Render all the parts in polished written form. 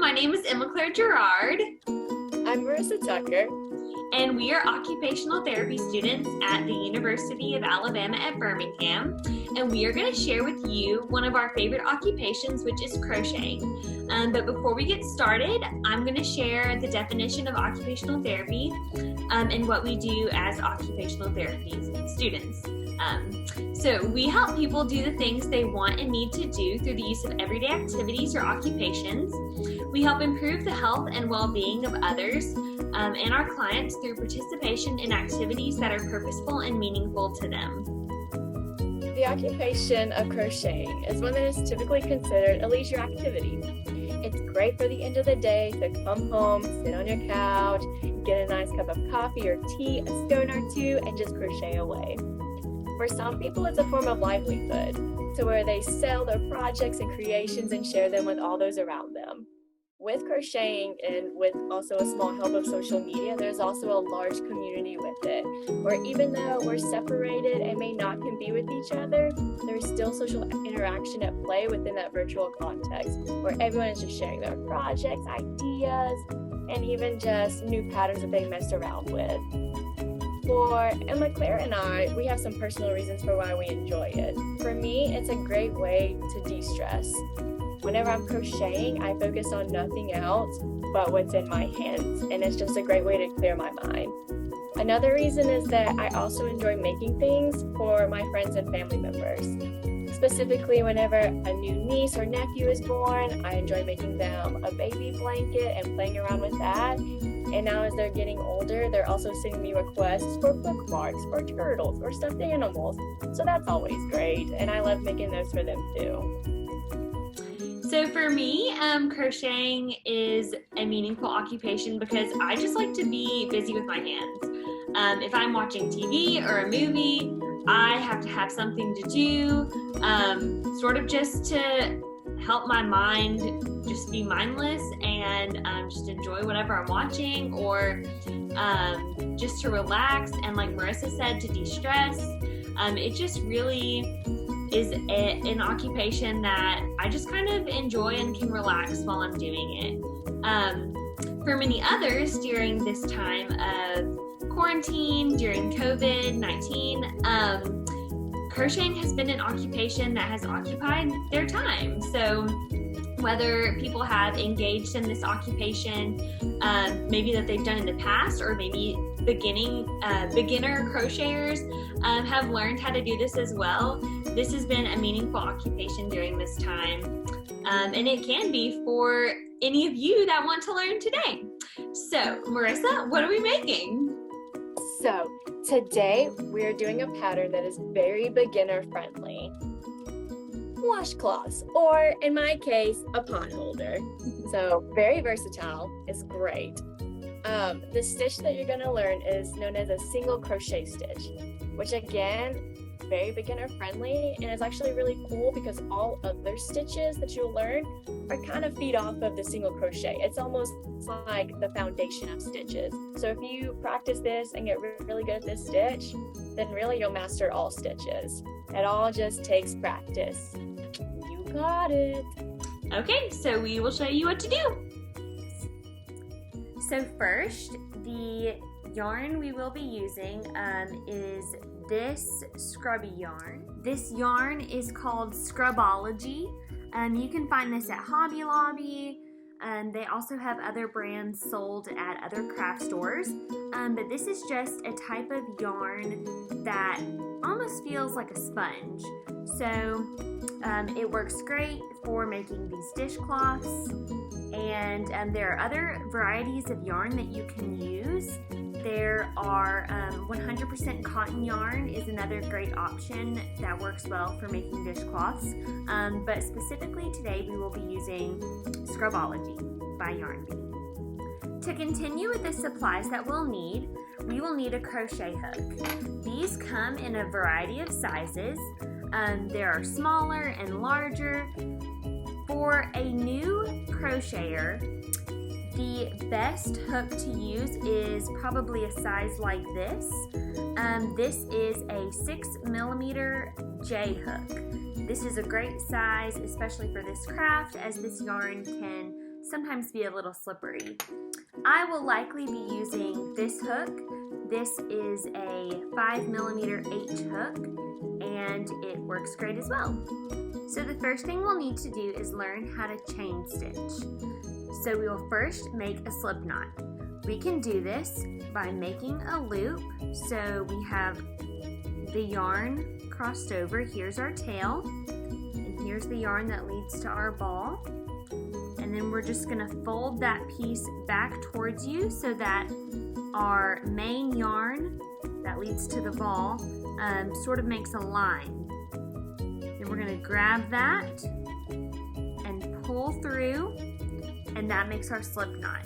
my name is Emma Claire Garrard. I'm Marissa Tucker. And we are occupational therapy students at the University of Alabama at Birmingham. And we are going to share with you one of our favorite occupations, which is crocheting. But before we get started, I'm going to share the definition of occupational therapy and what we do as occupational therapy students. So we help people do the things they want and need to do through the use of everyday activities or occupations. We help improve the health and well-being of others and our clients through participation in activities that are purposeful and meaningful to them. The occupation of crocheting is one that is typically considered a leisure activity. It's great for the end of the day to come home, sit on your couch, get a nice cup of coffee or tea, a stone or two, and just crochet away. For some people, it's a form of livelihood, so where they sell their projects and creations and share them with all those around them. With crocheting and with also a small help of social media, there's also a large community with it, where even though we're separated and may not can be with each other, there's still social interaction at play within that virtual context, where everyone is just sharing their projects, ideas, and even just new patterns that they mess around with. For Emma Claire and I, we have some personal reasons for why we enjoy it. For me, it's a great way to de-stress. Whenever I'm crocheting, I focus on nothing else but what's in my hands, and it's just a great way to clear my mind. Another reason is that I also enjoy making things for my friends and family members. Specifically, whenever a new niece or nephew is born, I enjoy making them a baby blanket and playing around with that. And now as they're getting older, they're also sending me requests for bookmarks, or turtles, or stuffed animals. So that's always great, and I love making those for them too. So for me, crocheting is a meaningful occupation because I just like to be busy with my hands. If I'm watching TV or a movie, I have to have something to do, sort of just to help my mind just be mindless and just enjoy whatever I'm watching, or just to relax and, like Marissa said, to de-stress. It just really is an occupation that I just kind of enjoy and can relax while I'm doing it. For many others during this time of quarantine, during COVID-19, crocheting has been an occupation that has occupied their time. So whether people have engaged in this occupation, maybe that they've done in the past, or maybe beginner crocheters have learned how to do this as well, this has been a meaningful occupation during this time. And it can be for any of you that want to learn today. So, Marissa, what are we making? So, today we're doing a pattern that is very beginner friendly. Washcloths, or in my case, a pot holder. So very versatile, it's great. The stitch that you're going to learn is known as a single crochet stitch, which again, very beginner friendly, and it's actually really cool because all other stitches that you'll learn are kind of feed off of the single crochet. It's almost like the foundation of stitches. So if you practice this and get really good at this stitch, then really you'll master all stitches. It all just takes practice. You got it. Okay, so we will show you what to do. So first, the yarn we will be using is this scrubby yarn. This yarn is called Scrubology. You can find this at Hobby Lobby. They also have other brands sold at other craft stores. But this is just a type of yarn that almost feels like a sponge. So it works great for making these dishcloths. And there are other varieties of yarn that you can use. There are 100% cotton yarn is another great option that works well for making dishcloths. But specifically today we will be using Scrubology by Yarn Bee. To continue with the supplies that we'll need, we will need a crochet hook. These come in a variety of sizes. There are smaller and larger. For a new crocheter, the best hook to use is probably a size like this. This is a 6mm J hook. This is a great size, especially for this craft, as this yarn can sometimes be a little slippery. I will likely be using this hook. This is a 5mm H hook, and it works great as well. So the first thing we'll need to do is learn how to chain stitch. So we will first make a slip knot. We can do this by making a loop. So we have the yarn crossed over. Here's our tail, and here's the yarn that leads to our ball. And then we're just going to fold that piece back towards you so that our main yarn that leads to the ball sort of makes a line. Then we're going to grab that and pull through, and that makes our slip knot.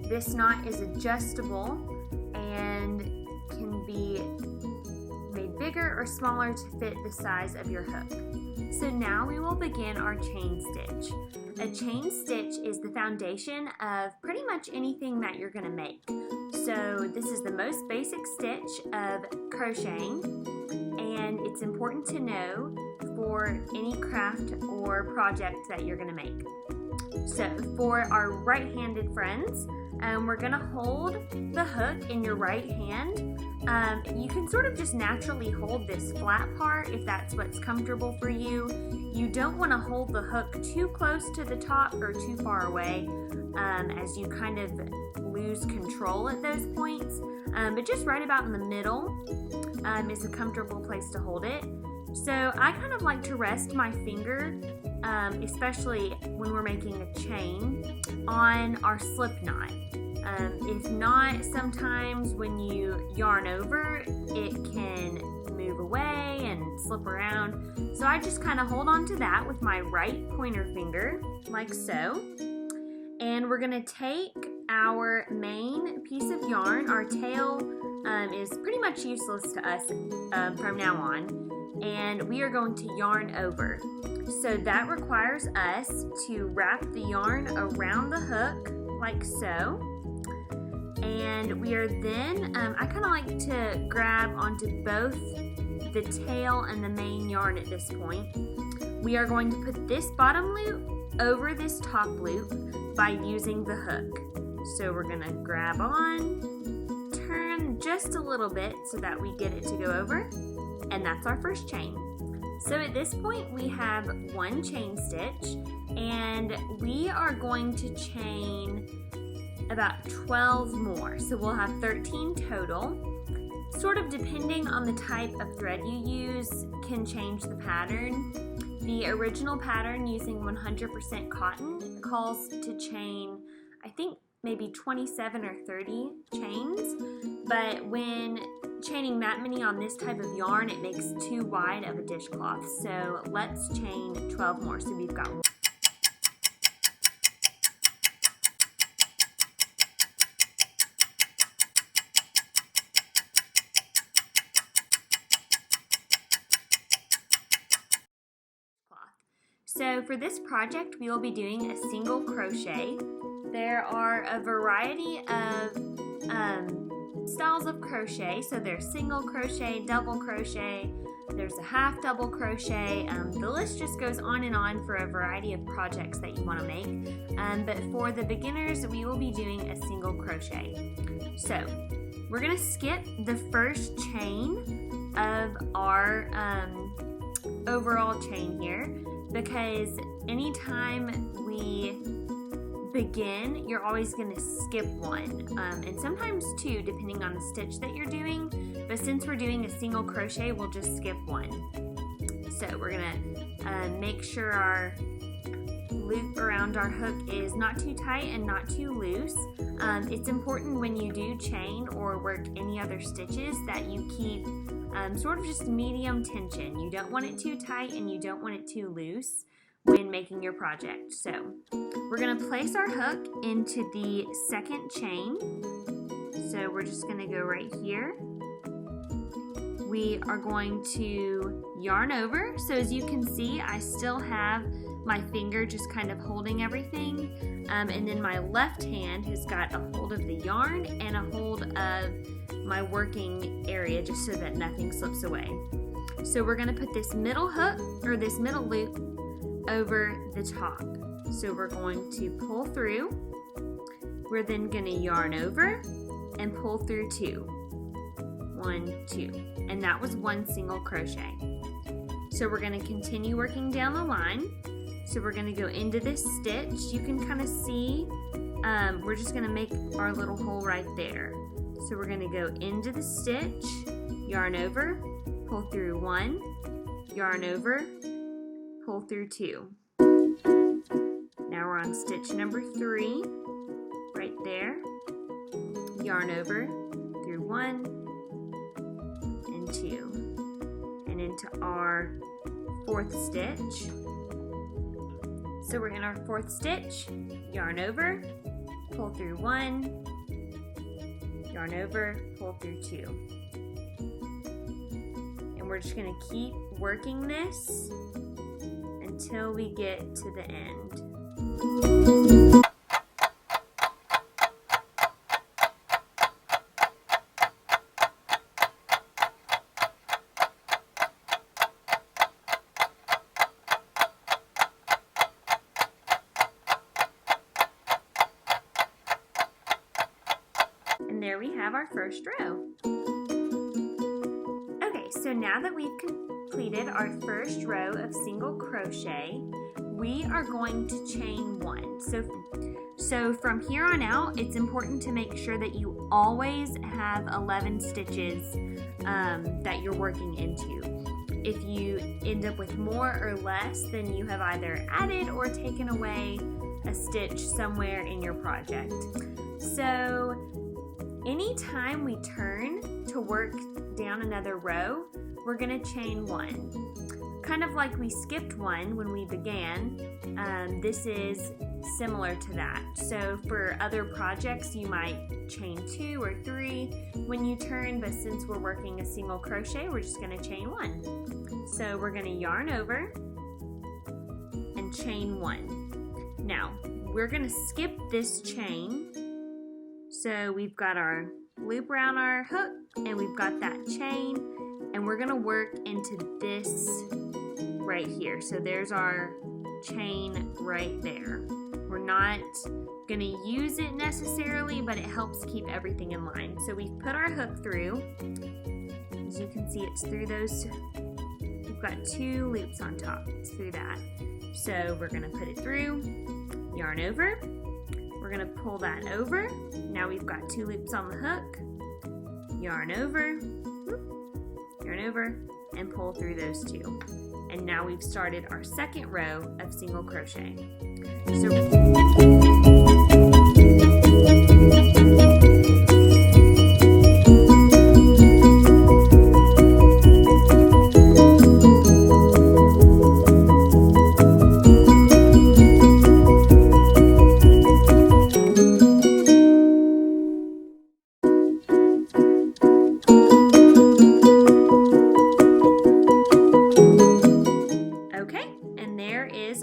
This knot is adjustable and can be made bigger or smaller to fit the size of your hook. So now we will begin our chain stitch. A chain stitch is the foundation of pretty much anything that you're going to make. So this is the most basic stitch of crocheting, and it's important to know for any craft or project that you're going to make. So for our right-handed friends, we're going to hold the hook in your right hand. You can sort of just naturally hold this flat part if that's what's comfortable for you. You don't want to hold the hook too close to the top or too far away, as you kind of lose control at those points. But just right about in the middle is a comfortable place to hold it. So I kind of like to rest my finger, especially when we're making a chain, on our slip knot. If not, sometimes when you yarn over, it can move away and slip around. So I just kind of hold on to that with my right pointer finger, like so. And we're going to take our main piece of yarn. Our tail is pretty much useless to us from now on. And we are going to yarn over. So that requires us to wrap the yarn around the hook, like so. And we are then, I kind of like to grab onto both the tail and the main yarn at this point. We are going to put this bottom loop over this top loop by using the hook. So we're going to grab on, turn just a little bit so that we get it to go over, and that's our first chain. So at this point we have one chain stitch, and we are going to chain about 12 more. So we'll have 13 total. Sort of depending on the type of thread you use can change the pattern. The original pattern using 100% cotton calls to chain, I think maybe 27 or 30 chains, but when chaining that many on this type of yarn, it makes too wide of a dishcloth. So let's chain 12 more. So we've got So for this project, we will be doing a single crochet. There are a variety of styles of crochet. So there's single crochet, double crochet, there's a half double crochet. The list just goes on and on for a variety of projects that you want to make. But for the beginners, we will be doing a single crochet. So we're going to skip the first chain of our overall chain here, because anytime we begin, you're always going to skip one, and sometimes two depending on the stitch that you're doing, but since we're doing a single crochet, we'll just skip one. So we're going to make sure our loop around our hook is not too tight and not too loose. It's important when you do chain or work any other stitches that you keep sort of just medium tension. You don't want it too tight and you don't want it too loose when making your project. So we're going to place our hook into the second chain. So we're just going to go right here. We are going to yarn over. So as you can see, I still have my finger just kind of holding everything, and then my left hand has got a hold of the yarn and a hold of my working area just so that nothing slips away. So we're going to put this middle hook or this middle loop over the top. So we're going to pull through. We're then going to yarn over and pull through 2. 1, 2. And that was 1 single crochet. So we're going to continue working down the line. So we're going to go into this stitch. You can kind of see, we're just going to make our little hole right there. So we're going to go into the stitch, yarn over, pull through 1, yarn over, pull through 2. Now we're on stitch number 3, right there, yarn over through 1 and 2, and into our 4th stitch. So we're in our 4th stitch, yarn over, pull through 1, yarn over, pull through 2. And we're just going to keep working this until we get to the end. And there we have our first row. Okay, so now that we've completed our first row of single crochet, we are going to chain 1. So from here on out, it's important to make sure that you always have 11 stitches that you're working into. If you end up with more or less, then you have either added or taken away a stitch somewhere in your project. So anytime we turn to work down another row, we're going to chain 1. Kind of like we skipped 1 when we began, this is similar to that. So for other projects, you might chain 2 or 3 when you turn, but since we're working a single crochet, we're just going to chain 1. So we're going to yarn over and chain 1. Now, we're going to skip this chain. So we've got our loop around our hook and we've got that chain, and we're going to work into this right here. So there's our chain right there. We're not going to use it necessarily, but it helps keep everything in line. So we've put our hook through. As you can see, it's through those. We've got 2 loops on top. It's through that. So we're going to put it through, yarn over. We're going to pull that over. Now we've got 2 loops on the hook, yarn over, and pull through those 2. And now we've started our second row of single crochet.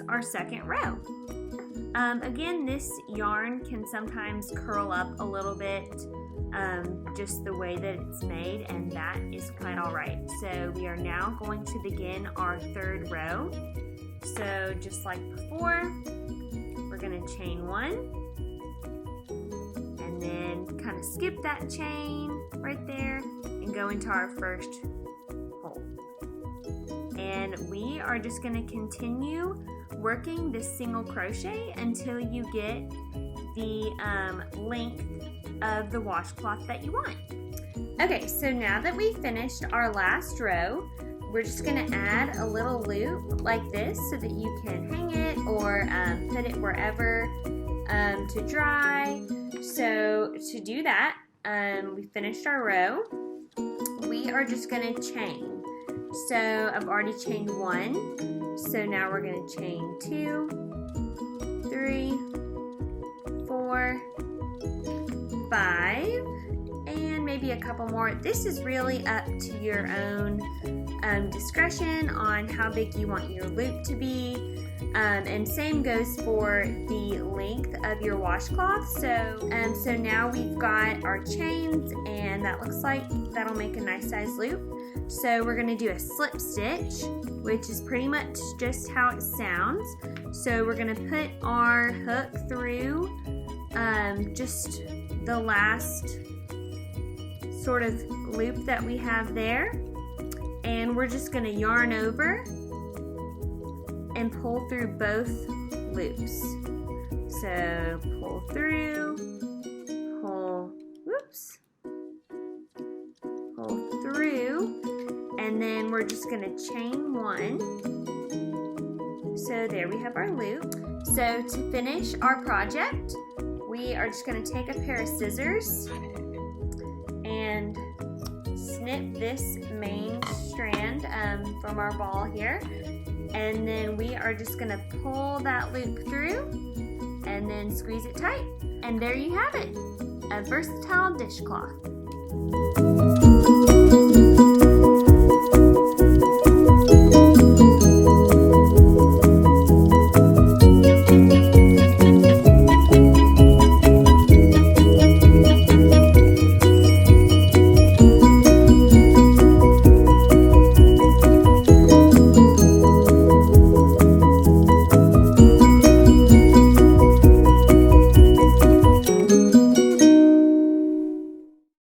Our second row. Again, this yarn can sometimes curl up a little bit, just the way that it's made, and that is quite alright. So we are now going to begin our third row. So just like before, we're going to chain 1 and then kind of skip that chain right there and go into our first hole. And we are just going to continue working this single crochet until you get the length of the washcloth that you want. Okay, so now that we've finished our last row, we're just going to add a little loop like this so that you can hang it or put it wherever to dry. So to do that, we finished our row. We are just going to chain. So I've already chained 1. So now we're going to chain 2, 3, 4, 5, and maybe a couple more. This is really up to your own discretion on how big you want your loop to be. And same goes for the length of your washcloth. So now we've got our chains, and that looks like that'll make a nice size loop. So we're gonna do a slip stitch, which is pretty much just how it sounds. So we're gonna put our hook through just the last sort of loop that we have there, and we're just gonna yarn over and pull through both loops. So pull through, pull through, and then we're just gonna chain one. So there we have our loop. So to finish our project, we are just gonna take a pair of scissors and snip this main strand from our ball here. And then we are just gonna pull that loop through and then squeeze it tight. And there you have it, a versatile dishcloth.